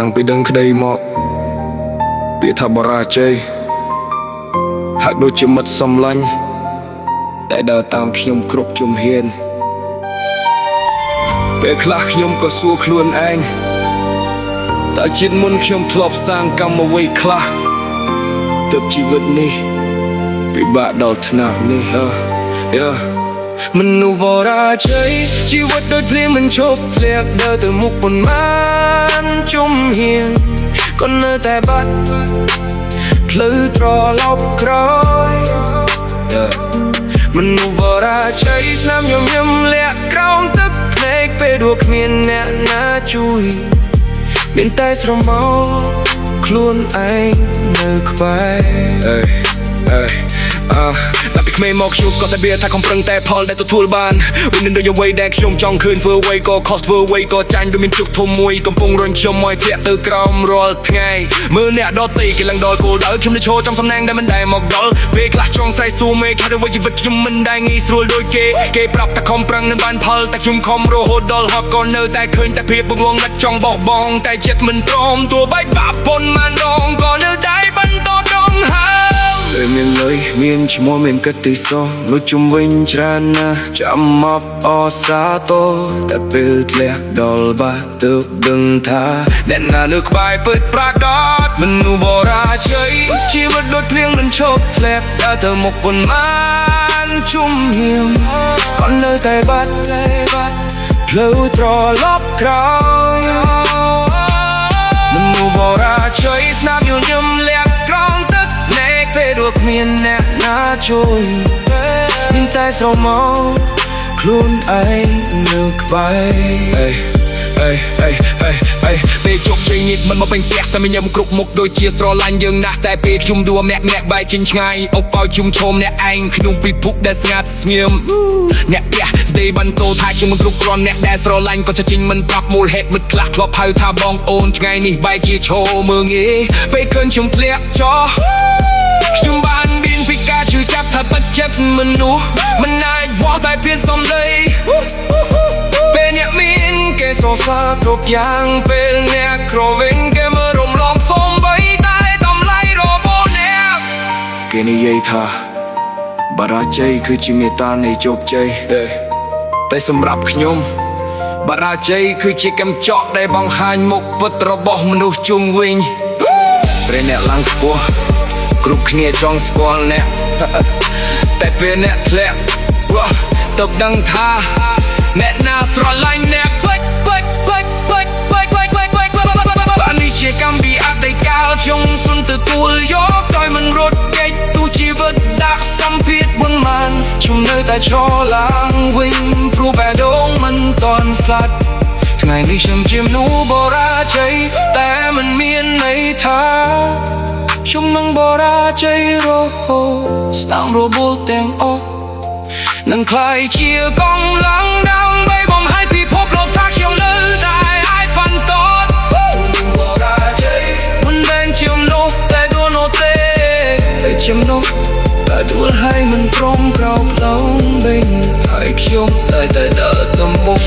តាំងពីដឹងក្តីមកពាក្យថាបរាជ័យហាក់ដូចជាមិត្តសំឡាញ់ដែលដើរតាមខ្ញុំគ្រប់ជំហានពេលខ្លះខ្ញុំក៏សួរខ្លួនឯងតើជាតិមុនខ្ញុំធ្លាប់សាងកម្មអ្វីខ្លះទើបជីវិតនេះពិបាកដល់ថ្នាក់នេះមនុស្សបរាជ័យជីវិតដូចភ្លៀងមិនឈប់ធ្លាក់ដើរទៅមុខប៉ុន្មានជំហានក៏នៅតែបាត់ផ្លូវត្រឡប់ក្រោយមនុស្សបរាជ័យស្នាមញញឹមលាក់ក្រោមទឹកភ្នែកពេលដួលគ្មានអ្នកណាជួយមានតែស្រមោលខ្លួនឯងនៅក្បែរតែពីក្មេងមកខ្ញុំស្គាល់តែវាថាខំប្រឹងតែផលដែលទទួលបានវិញនឹងដូចអ្វីដែលខ្ញុំចង់ឃើញធ្វើអ្វីក៏ខុសធ្វើអ្វីក៏ចាញ់ដូចមានជុកធំមួយកំពុងរញខ្ញុំឲ្យធ្លាក់ទៅក្រោមរាល់ថ្ងៃមើលអ្នកដទៃគេឡើងដល់គោលដៅខ្ញុំនៅឈរចំសំណាងដែលមិនដែលមកដល់ពេលខ្លះចង់ស្រែកសួរមេឃថាអ្វីជីវិតខ្ញុំមិនដែលងាយស្រួលដូចគេប្រាប់ថាខំប្រឹងនឹងបានផលតែខ្ញុំខំរហូតដល់ហប់ក៏នៅតែឃើញតែភាពបង្ងងឹតចង់បោះបង់តែចិត្តមិនព្រមទោះបែកបាក់ប៉ុន្មានដងក៏នៅតែបន្តដងហើមានលុយមានឈ្មោះមានកិត្តិយសនោះជុំវិញច្រើនណាស់ចាំមកអសាទរតែពេលធ្លាក់ដល់បាក់ទើបដឹងថាអ្នកណានៅក្បែរពិតប្រាកដមនុស្សបរាជ័យជីវិតដូចភ្លៀងមិនឈប់ធ្លាក់ដើរទៅមុខប៉ុន្មានជំហានក៏នៅតែបាត់ផ្លូវត្រឡប់ក្រោយមនុស្សបរាជ័យស្នាមញញឹមលាក់ក្រោមទឹកពេលដួលគ្មានអ្នកណាជួយមានតែស្រមោលខ្លួនឯងនៅក្បែរពេលជោគជ័យនេះមិនមកពេញផ្ទះតែមានញឹមគ្រប់មុខដូចជាស្រឡាញ់យើងណាស់តែពេលខ្ញុំដួលម្នាក់បែកចេញឆ្ងាយអុកឲ្យជុំឈោមអ្នកឯងក្នុងពិភពដែលស្ងាត់ស្ងៀមអ្នកផ្ទះស្ដីបានតោថាខ្ញុំមិនគ្រប់គ្រាន់អ្នកដែលស្រឡាញ់ក៏ចេញមិនប្រាប់មូលហេតុមិត្តខ្លះធ្លាប់ហៅថាបងអូនថ្ងៃនេះបែកជាឈោមើងងាយពេលឃើញខ្ញុំធ្លាក់ចោះខ្ញុំបានមានពីការជឿចាប់ថាទឹកចិត្តមនុស្សមិនអាចវាស់តែពីសំឡេងពេលអ្នកមានគេសរសើរគ្រប់យ៉ាងពេលអ្នកក្រវិញគេមើលរំលងសូម្បីតែតម្លៃរបស់អ្នកគេនិយាយថាបរាជ័យគឺជាមេត្តានៃជោគជ័យតែសម្រាប់ខ្ញុំបរាជ័យគឺជាកំចក់ដែលបង្ហាញមុខពិតរបស់មនុស្សជុំវិញព្រះអ្នកឡើងខ្ពស់គ្រប់គ្នាចង់ស្គាល់អ្នកតែពេលអ្នកធ្លាក់ទើបដឹងថាអ្នកណាស្រឡាញ់អ្នកបាននេះជាកម្មពីអតីតកាលខ្ញុំសុនទទួលយកដោយមិនរត់គេចទូជីវិតដាក់សម្ពាធប៉ុន្មានខ្ញុំនៅតែឈរឡើងវិញព្រោះបេះដូងមិនតន់ស្លាប់ថ្ងៃនេះខ្ញុំជាមនុស្សបរាជ័យតែមិនមានន័យថាខ្ញុំនឹងបរាជ័យរហូតស្ដាំរបួសទាំងអស់នឹងក្លាយជាកម្លាំងដើម្បីបំហាញពិភពលោកថាខ្ញុំនៅតែអាចបន្តបរាជ័យមិនមែនជាមនុស្សតែដួលនោះទេតែជាមនុស្សតែដួលហើយមិនព្រមក្រោកឡើងវិញហើយខ្ញុំតែដើរទៅមុខ